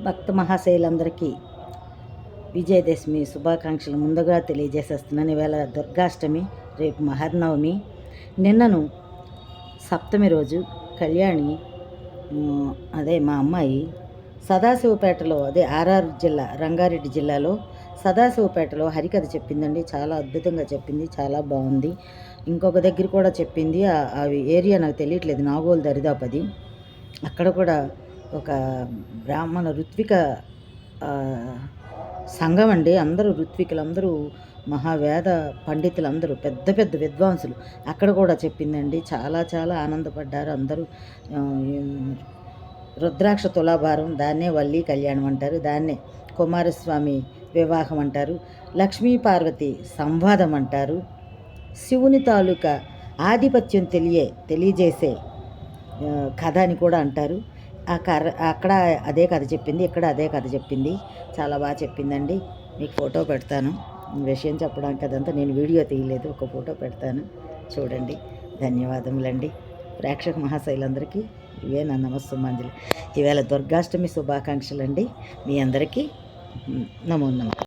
భక్త మహాశయులందరికీ విజయదశమి శుభాకాంక్షలు ముందుగా తెలియజేసేస్తున్నాను. ఈవేళ దుర్గాష్టమి, రేపు మహర్నవమి. నిన్నను సప్తమి రోజు కళ్యాణి అదే మా అమ్మాయి సదాశివపేటలో, అదే ఆర్ఆర్ జిల్లా, రంగారెడ్డి జిల్లాలో సదాశివపేటలో హరికథ చెప్పిందండి. చాలా అద్భుతంగా చెప్పింది, చాలా బాగుంది. ఇంకొక దగ్గర కూడా చెప్పింది, అవి ఏరియా నాకు తెలియట్లేదు, నాగోలు దరిదాపది. అక్కడ కూడా ఒక బ్రాహ్మణ ఋత్విక సంఘం అండి. అందరూ ఋత్వికులు, అందరూ మహావేద పండితులు, అందరూ పెద్ద పెద్ద విద్వాంసులు. అక్కడ కూడా చెప్పిందండి. చాలా చాలా ఆనందపడ్డారు అందరూ. రుద్రాక్ష తులాభారం, దాన్నే వల్లి కళ్యాణం అంటారు, దాన్నే కుమారస్వామి వివాహం అంటారు, లక్ష్మీ పార్వతి సంవాదం అంటారు, శివుని తాలూకా ఆధిపత్యం తెలియజేసే కథ అని కూడా అంటారు. అక్కడ అదే కథ చెప్పింది, ఇక్కడ అదే కథ చెప్పింది. చాలా బాగా చెప్పిందండి. మీకు ఫోటో పెడతాను. విషయం చెప్పడానికి అదంతా నేను వీడియో తీయలేదు, ఒక ఫోటో పెడతాను, చూడండి. ధన్యవాదములండి. ప్రేక్షక మహాశైలందరికీ ఇవే నా నమస్సుమాంజలి. ఈవేళ దుర్గాష్టమి శుభాకాంక్షలండి. మీ అందరికీ నమో నమః.